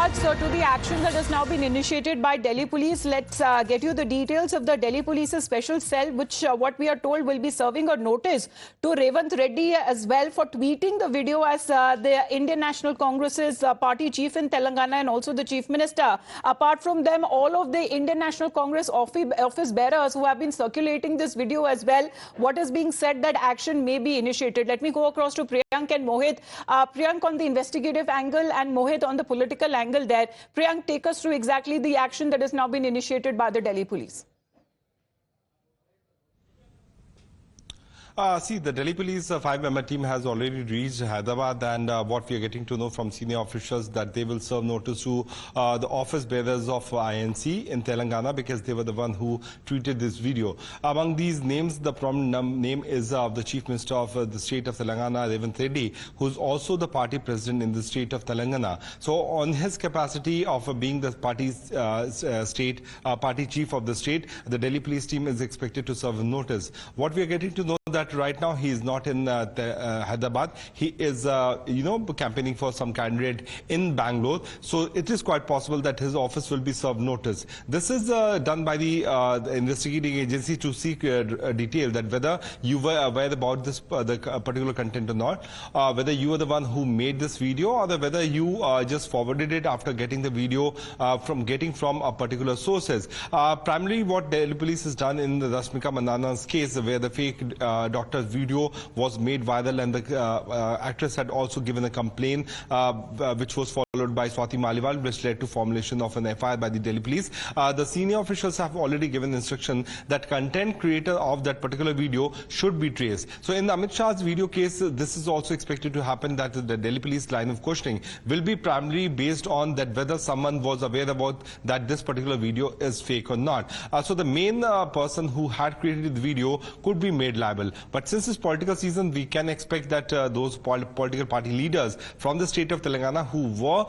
regards to the action that has now been initiated by Delhi Police, let's get you the details of the Delhi Police's special cell, which what we are told will be serving a notice to Revant Reddy as well for tweeting the video as the Indian National Congress's party chief in Telangana and also the chief minister. Apart from them, all of the Indian National Congress office bearers who have been circulating this video as well, what is being said that action may be initiated. Let me go across to Priyank and Mohit. Priyank on the investigative angle and Mohit on the political angle there. Priyank, take us through exactly the action that has now been initiated by the Delhi Police. The Delhi Police 5-member team has already reached Hyderabad, and what we are getting to know from senior officials that they will serve notice to the office bearers of INC in Telangana because they were the one who tweeted this video. Among these names, the prominent name is the Chief Minister of the state of Telangana, Revant Reddy, who is also the party president in the state of Telangana. So on his capacity of being the party's party chief of the state, the Delhi Police team is expected to serve a notice. What we are getting to know that right now he is not in Hyderabad. He is, campaigning for some candidate in Bangalore. So it is quite possible that his office will be served notice. This is done by the investigating agency to seek detail that whether you were aware about this particular content or not, whether you were the one who made this video or whether you just forwarded it after getting the video from a particular sources. Primarily what Delhi Police has done in the Rashmika Mandanna's case, where the fake doctor's video was made viral and the actress had also given a complaint which was followed by Swati Maliwal, which led to formulation of an FIR by the Delhi Police. The senior officials have already given instruction that content creator of that particular video should be traced. So in the Amit Shah's video case, this is also expected to happen, that the Delhi Police line of questioning will be primarily based on that whether someone was aware about that this particular video is fake or not. So the main person who had created the video could be made liable. But since it's political season, we can expect that those political party leaders from the state of Telangana who were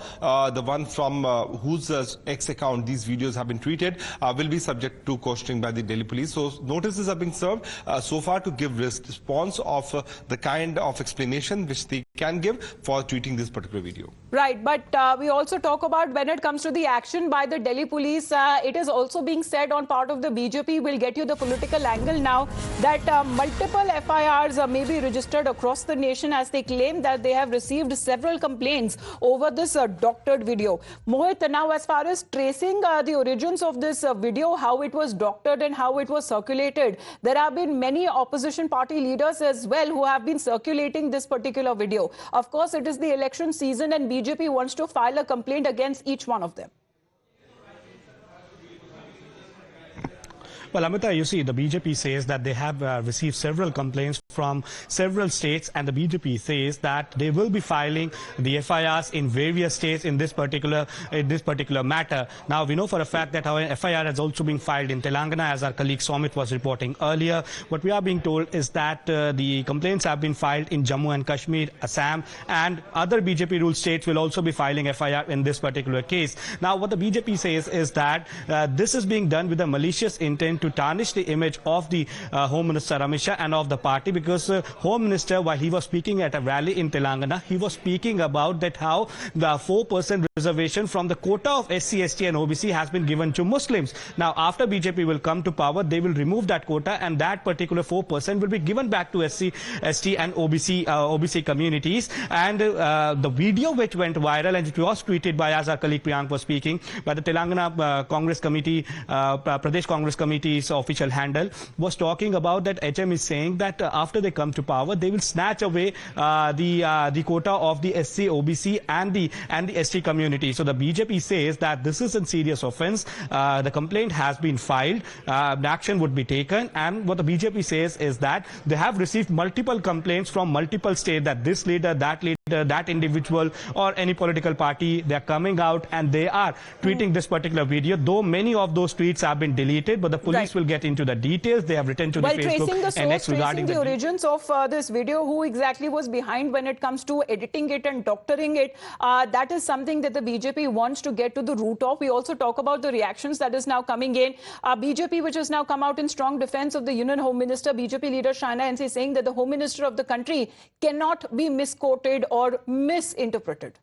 the one from whose X account these videos have been tweeted will be subject to questioning by the Delhi Police. So notices are being served so far to give response of the kind of explanation which they can give for tweeting this particular video. Right, but we also talk about when it comes to the action by the Delhi Police, it is also being said on part of the BJP, we'll get you the political angle now, that multiple FIRs may be registered across the nation as they claim that they have received several complaints over this doctored video. Mohit, now as far as tracing the origins of this video, how it was doctored and how it was circulated, there have been many opposition party leaders as well who have been circulating this particular video. Of course, it is the election season and BJP wants to file a complaint against each one of them. Well, Amita, you see, the BJP says that they have received several complaints from several states, and the BJP says that they will be filing the FIRs in various states in this particular matter. Now, we know for a fact that our FIR has also been filed in Telangana, as our colleague Somit was reporting earlier. What we are being told is that the complaints have been filed in Jammu and Kashmir, Assam, and other BJP-ruled states will also be filing FIR in this particular case. Now, what the BJP says is that this is being done with a malicious intent to tarnish the image of the Home Minister Amit Shah and of the party, because Home Minister, while he was speaking at a rally in Telangana, he was speaking about that how the 4% reservation from the quota of SC, ST and OBC has been given to Muslims. Now, after BJP will come to power, they will remove that quota and that particular 4% will be given back to SC, ST and OBC communities. And the video which went viral and it was tweeted by, as our colleague Priyank was speaking, by the Telangana Congress Committee, Pradesh Congress Committee's official handle, was talking about that HM is saying that after they come to power, they will snatch away the quota of the SC, OBC and the ST community. So the BJP says that this is a serious offence. The complaint has been filed. Action would be taken. And what the BJP says is that they have received multiple complaints from multiple states that this leader, that individual or any political party, they are coming out and they are tweeting this particular video, though many of those tweets have been deleted, but the police will get into the details. They have written to the Facebook tracing the source, and X regarding the origins of this video, who exactly was behind when it comes to editing it and doctoring it, that is something that the BJP wants to get to the root of. We also talk about the reactions that is now coming in. BJP, which has now come out in strong defense of the Union Home Minister, BJP leader Shaina NC, saying that the Home Minister of the country cannot be misquoted or misinterpreted.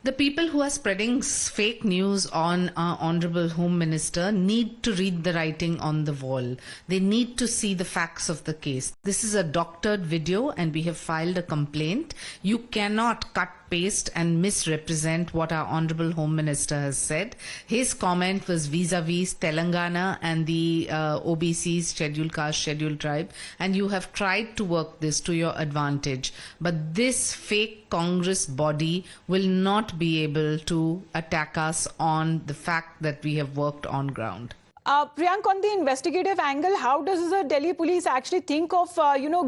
The people who are spreading fake news on our Honorable Home Minister need to read the writing on the wall. They need to see the facts of the case. This is a doctored video and we have filed a complaint. You cannot cut, paste and misrepresent what our Honorable Home Minister has said. His comment was vis-a-vis Telangana and the OBCs, Scheduled Caste, Scheduled Tribe, and you have tried to work this to your advantage. But this fake Congress body will not be able to attack us on the fact that we have worked on ground. Priyank, on the investigative angle, how does the Delhi police actually think of,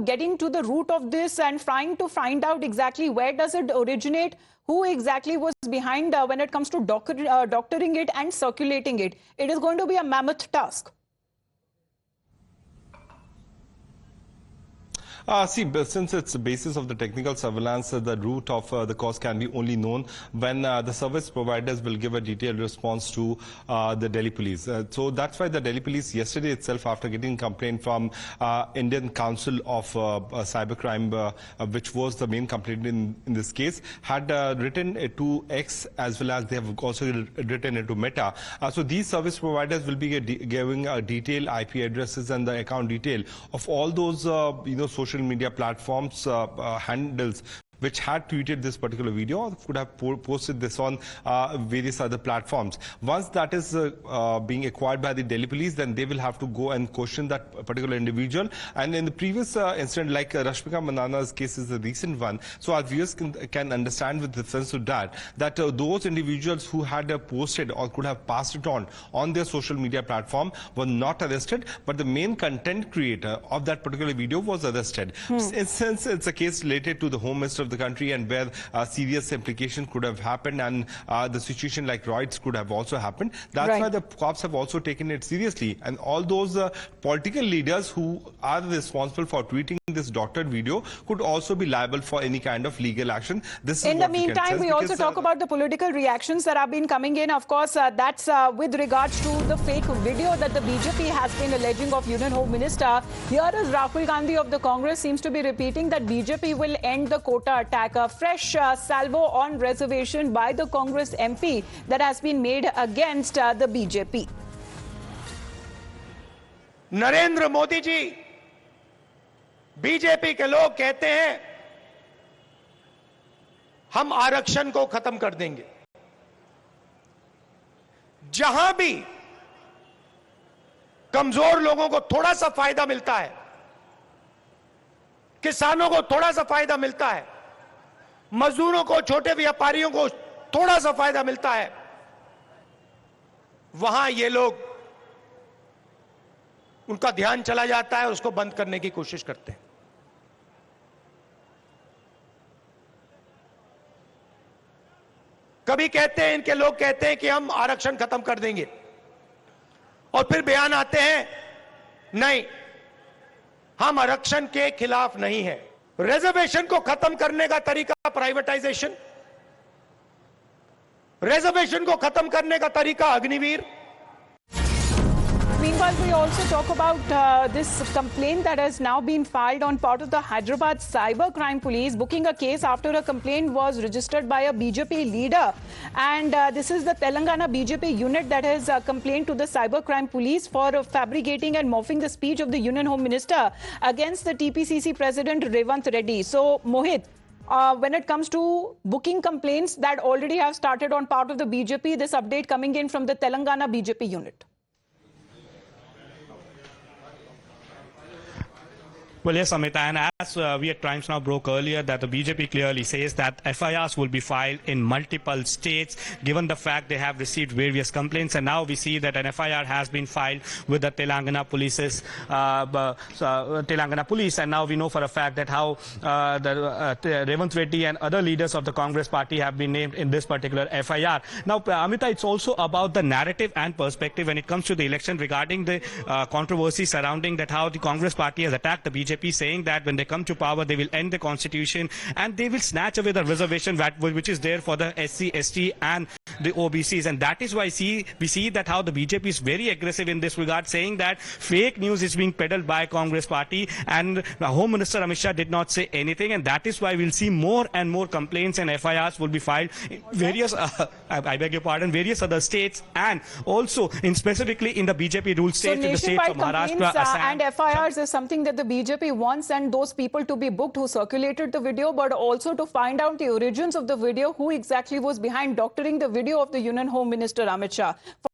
getting to the root of this and trying to find out exactly where does it originate, who exactly was behind when it comes to doctoring it and circulating it? It is going to be a mammoth task. Since it's the basis of the technical surveillance, the root of the cause can be only known when the service providers will give a detailed response to the Delhi police. So that's why the Delhi police yesterday itself, after getting a complaint from Indian Council of Cybercrime, which was the main complaint in this case, had written it to X as well as they have also written it to Meta. So these service providers will be giving a detailed IP addresses and the account detail of all those social media platforms handles which had tweeted this particular video or could have posted this on various other platforms. Once that is being acquired by the Delhi police, then they will have to go and question that particular individual. And in the previous incident, like Rashmika Manana's case is the recent one, so our viewers can understand with reference to that those individuals who had posted or could have passed it on their social media platform were not arrested, but the main content creator of that particular video was arrested. Since it's a case related to the Home Minister of the country and where serious implication could have happened and the situation like riots could have also happened. That's why the cops have also taken it seriously. And all those political leaders who are responsible for tweeting this doctored video could also be liable for any kind of legal action. This is in the meantime, we also talk about the political reactions that have been coming in. Of course, that's with regards to the fake video that the BJP has been alleging of Union Home Minister. Here is Rahul Gandhi of the Congress seems to be repeating that BJP will end the quota attack. A fresh salvo on reservation by the Congress MP that has been made against the BJP. Narendra Modi ji, BJP के लोग कहते हैं हम आरक्षण को खत्म कर देंगे। जहां भी कमजोर लोगों को थोड़ा सा फायदा मिलता है, किसानों को थोड़ा सा फायदा मिलता है, मजदूरों को, छोटे व्यापारियों को थोड़ा सा फायदा मिलता है, वहां ये लोग उनका ध्यान चला जाता है, उसको बंद करने की कोशिश करते हैं। कभी कहते हैं, इनके लोग कहते हैं कि हम आरक्षण खत्म कर देंगे और फिर बयान आते हैं नहीं, हम आरक्षण के खिलाफ नहीं है। रिजर्वेशन को खत्म करने का तरीका प्राइवेटाइजेशन, रिजर्वेशन को खत्म करने का तरीका Agniveer. Meanwhile, we also talk about this complaint that has now been filed on part of the Hyderabad Cybercrime Police, booking a case after a complaint was registered by a BJP leader. And this is the Telangana BJP unit that has complained to the Cybercrime Police for fabricating and morphing the speech of the Union Home Minister against the TPCC President Revanth Reddy. So, Mohit, when it comes to booking complaints that already have started on part of the BJP, this update coming in from the Telangana BJP unit. Well, yes, Amita, and as we at Times Now broke earlier, that the BJP clearly says that FIRs will be filed in multiple states, given the fact they have received various complaints. And now we see that an FIR has been filed with the Telangana police. And now we know for a fact that how Revanth Reddy and other leaders of the Congress party have been named in this particular FIR. Now, Amita, it's also about the narrative and perspective when it comes to the election regarding the controversy surrounding that how the Congress party has attacked the BJP, saying that when they come to power, they will end the constitution and they will snatch away the reservation which is there for the SC, ST and the OBCs. And that is why we see that how the BJP is very aggressive in this regard, saying that fake news is being peddled by Congress party, and the Home Minister Amit Shah did not say anything, and that is why we'll see more and more complaints and FIRs will be filed in various, I beg your pardon, various other states, and also in specifically in the BJP ruled states, in the states of Maharashtra, Assam, and FIRs is something that the BJP wants, and those people to be booked who circulated the video, but also to find out the origins of the video, who exactly was behind doctoring the video of the Union Home Minister Amit Shah.